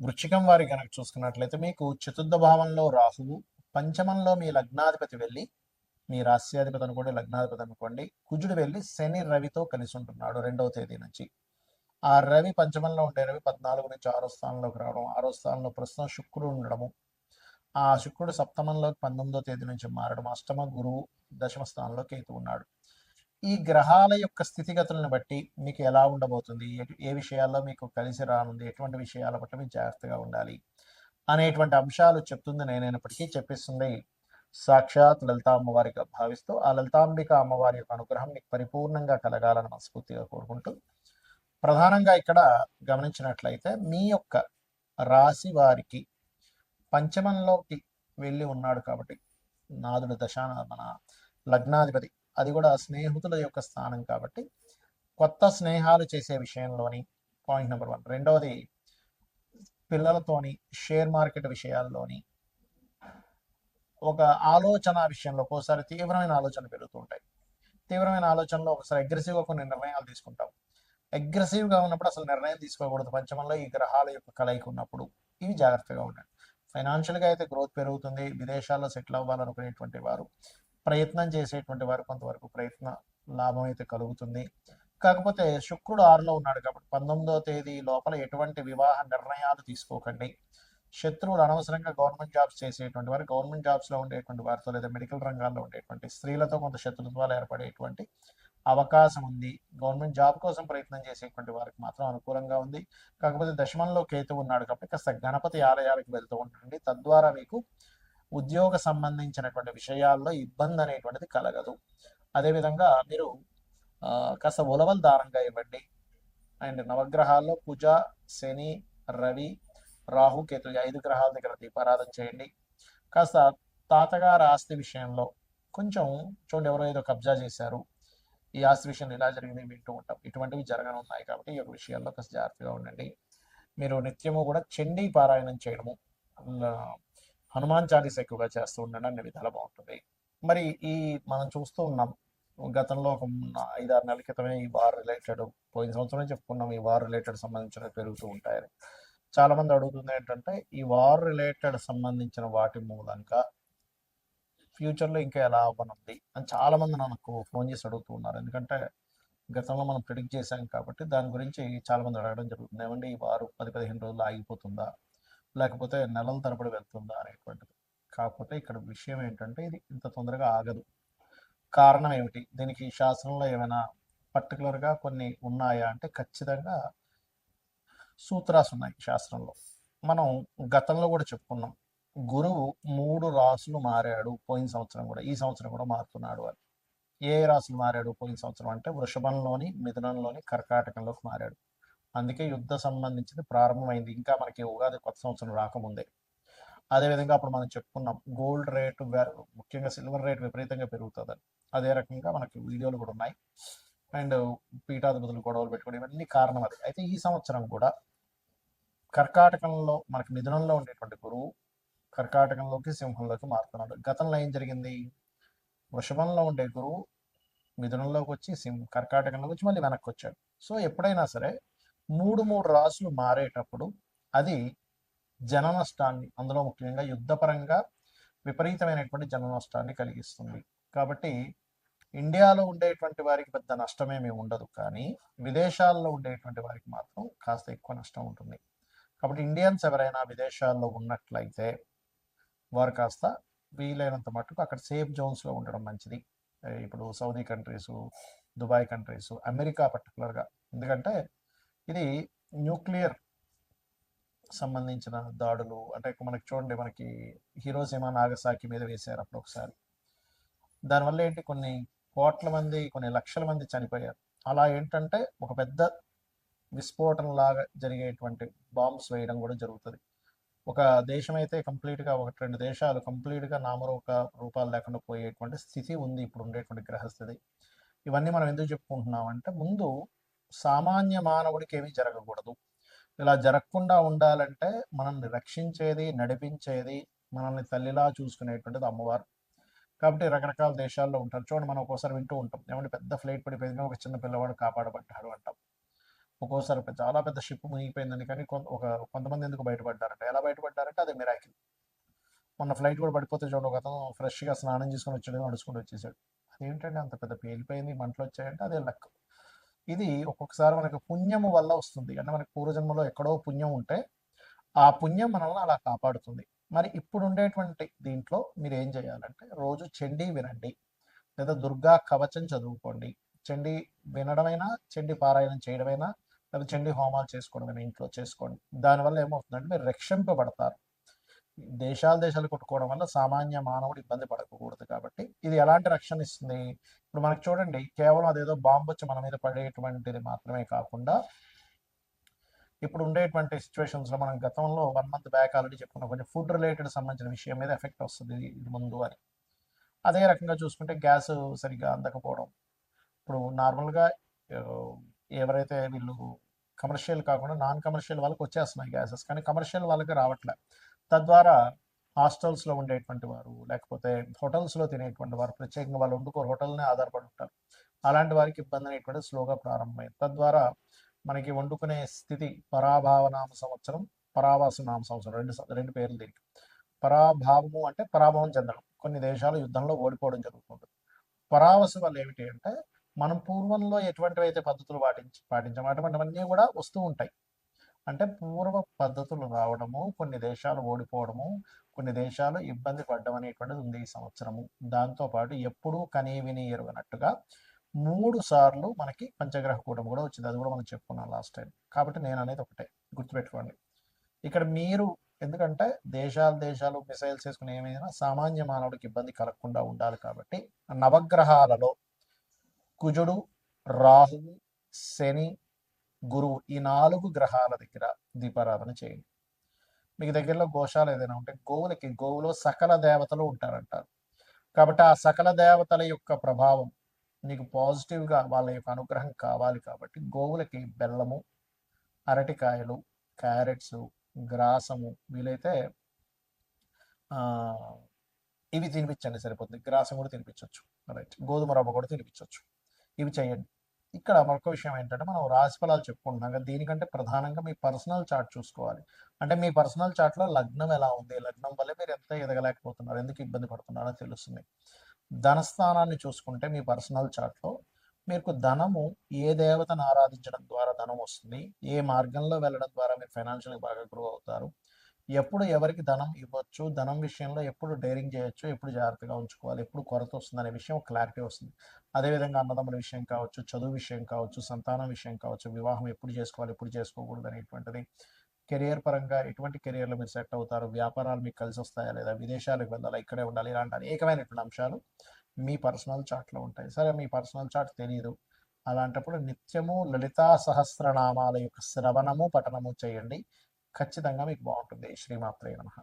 వృశ్చికం వారి కనుక చూసుకున్నట్లయితే మీకు చతుర్థ భావంలో రాహువు, పంచమంలో మీ లగ్నాధిపతి వెళ్ళి, మీ రాస్యాధిపతి అనుకోండి, లగ్నాధిపతి అనుకోండి, కుజుడు వెళ్ళి శని రవితో కలిసి ఉంటున్నాడు 2వ తేదీ నుంచి. ఆ రవి పంచమంలో ఉండే రవి 14 నుంచి 6వ స్థానంలోకి రావడం, 6వ స్థానంలో ప్రస్తుతం శుక్రుడు ఉండడము, ఆ శుక్రుడు సప్తమంలోకి 19వ తేదీ నుంచి మారడం, అష్టమ గురువు దశమ స్థానంలో కేతు ఉన్నాడు. ఈ గ్రహాల యొక్క స్థితిగతులను బట్టి మీకు ఎలా ఉండబోతుంది, ఏ విషయాల్లో మీకు కలిసి రానుంది, ఎటువంటి విషయాల పట్ల మీకు జాగ్రత్తగా ఉండాలి అనేటువంటి అంశాలు చెప్తుంది నేనైనప్పటికీ చెప్పిస్తుంది సాక్షాత్ లలితా అమ్మవారిగా భావిస్తూ ఆ లలితాంబిక అమ్మవారి యొక్క అనుగ్రహం మీకు పరిపూర్ణంగా కలగాలని మనస్ఫూర్తిగా కోరుకుంటూ, ప్రధానంగా ఇక్కడ గమనించినట్లయితే మీ యొక్క రాశి వారికి పంచమంలోకి వెళ్ళి ఉన్నాడు కాబట్టి నాదుడు మన లగ్నాధిపతి, అది కూడా స్నేహితుల యొక్క స్థానం కాబట్టి కొత్త స్నేహాలు చేసే విషయంలోని పాయింట్ నెంబర్ 1. రెండవది పిల్లలతోని షేర్ మార్కెట్ విషయాల్లోని ఒక ఆలోచన విషయంలో ఒక్కోసారి తీవ్రమైన ఆలోచనలు పెరుగుతుంటాయి. తీవ్రమైన ఆలోచనలో ఒకసారి అగ్రెసివ్గా కొన్ని నిర్ణయాలు తీసుకుంటాం. అగ్రెసివ్గా ఉన్నప్పుడు అసలు నిర్ణయం తీసుకోకూడదు. పంచమంలో ఈ గ్రహాల యొక్క కలయిక ఉన్నప్పుడు ఇవి జాగ్రత్తగా ఉండండి. ఫైనాన్షియల్గా అయితే గ్రోత్ పెరుగుతుంది. విదేశాల్లో సెటిల్ అవ్వాలనుకునేటువంటి వారు, ప్రయత్నం చేసేటువంటి వారు కొంతవరకు ప్రయత్న లాభం అయితే కలుగుతుంది. కాకపోతే శుక్రుడు 6లో ఉన్నాడు కాబట్టి 19వ తేదీ లోపల ఎటువంటి వివాహ నిర్ణయాలు తీసుకోకండి. శత్రువులు అనవసరంగా గవర్నమెంట్ జాబ్స్ చేసేటువంటి వారు, గవర్నమెంట్ జాబ్స్లో ఉండేటువంటి వారితో లేదా మెడికల్ రంగాల్లో ఉండేటువంటి స్త్రీలతో కొంత శత్రుత్వాలు ఏర్పడేటువంటి అవకాశం ఉంది. గవర్నమెంట్ జాబ్ కోసం ప్రయత్నం చేసేటువంటి వారికి మాత్రం అనుకూలంగా ఉంది. కాకపోతే దశమంలో కేతు ఉన్నాడు కాబట్టి కాస్త గణపతి ఆలయాలకు వెళ్తూ ఉండండి. తద్వారా మీకు ఉద్యోగ సంబంధించినటువంటి విషయాల్లో ఇబ్బంది అనేటువంటిది కలగదు. అదేవిధంగా మీరు కాస్త ఉలవలు దానంగా ఇవ్వండి. అండ్ నవగ్రహాల్లో కుజ, శని, రవి, రాహు, కేతు 5 గ్రహాల దగ్గర దీపారాధన చేయండి. కాస్త తాతగారి ఆస్తి విషయంలో కొంచెం చూడండి, ఎవరో ఏదో కబ్జా చేశారు, ఈ ఆస్తి విషయంలో ఇలా జరిగింది వింటూ ఉంటాం. ఇటువంటివి జరగనున్నాయి కాబట్టి ఈ యొక్క విషయాల్లో కాస్త జాగ్రత్తగా ఉండండి. మీరు నిత్యము కూడా చండీ పారాయణం చేయడము, హనుమాన్ చాలీస ఎక్కువగా చేస్తూ ఉండండి, అన్ని విధాలు బాగుంటుంది. మరి ఈ మనం చూస్తూ ఉన్నాం గతంలో ఒక 5-6 నెలల క్రితమే ఈ వార్ రిలేటెడ్, పోయిన సంవత్సరం చెప్పుకున్నాం ఈ వార్ రిలేటెడ్ సంబంధించిన పెరుగుతూ ఉంటాయని. చాలా మంది అడుగుతుంది ఏంటంటే ఈ వార్ రిలేటెడ్ సంబంధించిన వాటి మూలంగా ఫ్యూచర్లో ఇంకా ఎలా అవ్వనుంది అని చాలా మంది నాకు ఫోన్ చేసి అడుగుతూ ఉన్నారు. ఎందుకంటే గతంలో మనం ప్రిడిక్ట్ చేశాం కాబట్టి దాని గురించి చాలా మంది అడగడం జరుగుతుంది. ఏమంటే ఈ వారు 10-15 రోజులు ఆగిపోతుందా, లేకపోతే నెలల తరబడి వెళ్తుందా అనేటువంటిది. కాకపోతే ఇక్కడ విషయం ఏంటంటే ఇది ఇంత తొందరగా ఆగదు. కారణం ఏమిటి, దీనికి శాస్త్రంలో ఏమైనా పర్టికులర్గా కొన్ని ఉన్నాయా అంటే ఖచ్చితంగా సూత్రాస్ ఉన్నాయి శాస్త్రంలో. మనం గతంలో కూడా చెప్పుకున్నాం, గురువు 3 రాసులు మారాడు పోయిన సంవత్సరం కూడా, ఈ సంవత్సరం కూడా మారుతున్నాడు అని. ఏ రాసులు మారాడు పోయిన సంవత్సరం అంటే వృషభంలోని, మిథునంలోని, కర్కాటకంలోకి మారాడు. అందుకే యుద్ధ సంబంధించింది ప్రారంభమైంది, ఇంకా మనకి ఉగాది కొత్త సంవత్సరం రాకముందే. అదేవిధంగా అప్పుడు మనం చెప్పుకున్నాం గోల్డ్ రేటు, ముఖ్యంగా సిల్వర్ రేట్ విపరీతంగా పెరుగుతుందని. అదే రకంగా మనకి వీడియోలు కూడా ఉన్నాయి. అండ్ పీఠాధిపతులు గొడవలు పెట్టుకోవడం, ఇవన్నీ కారణం అది. అయితే ఈ సంవత్సరం కూడా కర్కాటకంలో మనకి మిథునంలో ఉండేటువంటి గురువు కర్కాటకంలోకి, సింహంలోకి మారుతున్నాడు. గతంలో ఏం జరిగింది, వృషభంలో ఉండే గురువు మిథునంలోకి వచ్చి కర్కాటకంలోకి వచ్చి మళ్ళీ వెనక్కి వచ్చాడు. సో ఎప్పుడైనా సరే 3 రాసులు మారేటప్పుడు అది జన నష్టాన్ని, అందులో ముఖ్యంగా యుద్ధపరంగా విపరీతమైనటువంటి జన నష్టాన్ని కలిగిస్తుంది. కాబట్టి ఇండియాలో ఉండేటువంటి వారికి పెద్ద నష్టమేమీ ఉండదు, కానీ విదేశాల్లో ఉండేటువంటి వారికి మాత్రం కాస్త ఎక్కువ నష్టం ఉంటుంది. కాబట్టి ఇండియన్స్ ఎవరైనా విదేశాల్లో ఉన్నట్లయితే వారు కాస్త వీలైనంత మట్టుకు అక్కడ సేఫ్ జోన్స్లో ఉండడం మంచిది. ఇప్పుడు Saudi countries, Dubai countries, America పర్టికులర్గా, ఎందుకంటే ఇది న్యూక్లియర్ సంబంధించిన దాడులు. అంటే మనకి చూడండి, మనకి హిరోషిమా, నాగసాకి మీద వేశారు అప్పుడు ఒకసారి. దానివల్ల ఏంటి, కొన్ని కోట్ల మంది, కొన్ని లక్షల మంది చనిపోయారు. అలా ఏంటంటే ఒక పెద్ద విస్ఫోటనలాగా జరిగేటువంటి బాంబ్స్ వేయడం కూడా జరుగుతుంది. ఒక దేశం అయితే కంప్లీట్గా, 1-2 దేశాలు కంప్లీట్గా రూపాలు లేకుండా పోయేటువంటి స్థితి ఉంది ఇప్పుడు ఉండేటువంటి గ్రహస్థితి. ఇవన్నీ మనం ఎందుకు చెప్పుకుంటున్నామంటే ముందు సామాన్య మానవుడికి ఏమీ జరగకూడదు. ఇలా జరగకుండా ఉండాలంటే మనల్ని రక్షించేది, నడిపించేది, మనల్ని తల్లిలా చూసుకునేటువంటిది అమ్మవారు. కాబట్టి రకరకాల దేశాల్లో ఉంటారు. చూడండి, మనం ఒక్కోసారి వింటూ ఉంటాం, ఏమంటే పెద్ద ఫ్లైట్ పడిపోయింది, ఒక చిన్న పిల్లవాడు కాపాడబడ్డాడు అంటాం. ఒక్కోసారి చాలా పెద్ద షిప్ మునిగిపోయిందని, కానీ కొంతమంది ఎందుకు బయటపడ్డారంటే, ఎలా బయటపడ్డారంటే అదే మిరాకిల్. మొన్న ఫ్లైట్ కూడా పడిపోతే చూడండి, ఒక అతను ఫ్రెష్గా స్నానం చేసుకొని వచ్చాడు, నడుచుకుంటూ వచ్చేసాడు. అదేంటంటే అంత పెద్ద పేలిపోయింది, మంటలు వచ్చాయంటే అదే లక్. ఇది ఒక్కొక్కసారి మనకు పుణ్యము వల్ల వస్తుంది. అంటే మనకి పూర్వజన్మలో ఎక్కడో పుణ్యం ఉంటే ఆ పుణ్యం మనల్ని అలా కాపాడుతుంది. మరి ఇప్పుడు ఉండేటువంటి దీంట్లో మీరు ఏం చేయాలంటే, రోజు చండీ వినండి, లేదా దుర్గా కవచం చదువుకోండి. చండీ వినడమైనా, చండీ పారాయణం చేయడమైనా, లేదా చండీ హోమాలు చేసుకోవడమైనా ఇంట్లో చేసుకోండి. దానివల్ల ఏమవుతుందంటే మీరు రక్షింపబడతారు. దేశాలు కొట్టుకోవడం వల్ల సామాన్య మానవుడు ఇబ్బంది పడకూడదు కాబట్టి ఇది ఎలాంటి రక్షణ ఇస్తుంది. ఇప్పుడు మనకు చూడండి, కేవలం అదేదో బాంబు వచ్చి మన మీద పడేటువంటిది మాత్రమే కాకుండా, ఇప్పుడు ఉండేటువంటి సిచ్యువేషన్స్లో మనం గతంలో 1 month బ్యాక్ ఆల్రెడీ చెప్పుకున్నాం, కొంచెం ఫుడ్ రిలేటెడ్ సంబంధించిన విషయం మీద ఎఫెక్ట్ వస్తుంది ఇది ముందు అని. అదే రకంగా చూసుకుంటే గ్యాస్ సరిగ్గా అందకపోవడం. ఇప్పుడు నార్మల్గా ఎవరైతే వీళ్ళు కమర్షియల్ కాకుండా నాన్ కమర్షియల్ వాళ్ళకి వచ్చేస్తున్నాయి గ్యాసెస్, కానీ కమర్షియల్ వాళ్ళకి రావట్లే. తద్వారా హాస్టల్స్లో ఉండేటువంటి వారు, లేకపోతే హోటల్స్లో తినేటువంటి వారు, ప్రత్యేకంగా వాళ్ళు వండుకోరు, హోటల్నే ఆధారపడి ఉంటారు. అలాంటి వారికి ఇబ్బంది అనేటువంటిది స్లోగా ప్రారంభమైంది. తద్వారా మనకి వండుకునే స్థితి, పరాభావనామ సంవత్సరం, పరావాసు నామ సంవత్సరం, రెండు పేర్లు దీనికి. పరాభావము అంటే పరాభవం చెందడం, కొన్ని దేశాలు యుద్ధంలో ఓడిపోవడం జరుగుతుంటుంది. పరావసు వల్ల ఏమిటి అంటే, మనం పూర్వంలో ఎటువంటివి అయితే పద్ధతులు పాటించాము అటువంటివన్నీ కూడా వస్తూ ఉంటాయి. అంటే పూర్వ పద్ధతులు రావడము, కొన్ని దేశాలు ఓడిపోవడము, కొన్ని దేశాలు ఇబ్బంది పడ్డం అనేటువంటిది ఉంది ఈ సంవత్సరము. దాంతోపాటు ఎప్పుడూ కనీ విని ఎరుగనట్టుగా 3 సార్లు మనకి పంచగ్రహ కూటమి కూడా వచ్చింది. అది కూడా మనం చెప్పుకున్నాం లాస్ట్ టైం. కాబట్టి నేను అనేది ఒకటే గుర్తుపెట్టుకోండి. ఇక్కడ మీరు ఎందుకంటే దేశాలు మిసైల్స్ వేసుకుని ఏమైనా సామాన్య మానవుడికి ఇబ్బంది కలగకుండా ఉండాలి కాబట్టి నవగ్రహాలలో కుజుడు, రాహువు, శని, గురువు, ఈ 4 గ్రహాల దగ్గర దీపారాధన చేయండి. మీకు దగ్గరలో గోశాల ఏదైనా ఉంటే గోవులో సకల దేవతలు ఉంటారంటారు. కాబట్టి ఆ సకల దేవతల యొక్క ప్రభావం నీకు పాజిటివ్గా, వాళ్ళ యొక్క అనుగ్రహం కావాలి కాబట్టి గోవులకి బెల్లము, అరటికాయలు, క్యారెట్స్, గ్రాసము, వీలైతే ఇవి తినిపించండి సరిపోతుంది. గ్రాసం కూడా తినిపించవచ్చు, రైట్, గోధుమ రవ్వ కూడా తినిపించవచ్చు. ఇవి చేయండి. ఇక్కడ మరొక విషయం ఏంటంటే, మనం రాశి ఫలాలు చెప్పుకుంటున్నాం కదా, దీనికంటే ప్రధానంగా మీ పర్సనల్ చార్ట్ చూసుకోవాలి. అంటే మీ పర్సనల్ చార్ట్లో లగ్నం ఎలా ఉంది, లగ్నం వల్ల మీరు ఎంత ఎదగలేకపోతున్నారు, ఎందుకు ఇబ్బంది పడుతున్నారో తెలుస్తుంది. ధనస్థానాన్ని చూసుకుంటే మీ పర్సనల్ చార్ట్లో మీకు ధనము ఏ దేవతను ఆరాధించడం ద్వారా ధనం వస్తుంది, ఏ మార్గంలో వెళ్ళడం ద్వారా మీరు ఫైనాన్షియల్గా బాగా గ్రో అవుతారు, ఎప్పుడు ఎవరికి ధనం ఇవ్వచ్చు, ధనం విషయంలో ఎప్పుడు డేరింగ్ చేయొచ్చు, ఎప్పుడు జాగ్రత్తగా ఉంచుకోవాలి, ఎప్పుడు కొరత వస్తుంది అనే విషయం క్లారిటీ వస్తుంది. అదేవిధంగా అన్నదమ్ముల విషయం కావచ్చు, చదువు విషయం కావచ్చు, సంతానం విషయం కావచ్చు, వివాహం ఎప్పుడు చేసుకోవాలి, ఎప్పుడు చేసుకోకూడదు అనేటువంటిది, కెరియర్ పరంగా ఎటువంటి కెరియర్లో మీరు సెట్ అవుతారు, వ్యాపారాలు మీకు కలిసి వస్తాయా లేదా, విదేశాలకు వెళ్ళాలా, ఇక్కడే ఉండాలి, ఇలాంటి అనేకమైనటువంటి అంశాలు మీ పర్సనల్ చార్ట్లో ఉంటాయి. సరే, మీ పర్సనల్ చార్ట్ తెలియదు, అలాంటప్పుడు నిత్యము లలితా సహస్రనామాల యొక్క శ్రవణము, పఠనము చేయండి. ఖచ్చితంగా మీకు బాగుంటుంది. శ్రీమాత్రే నమః.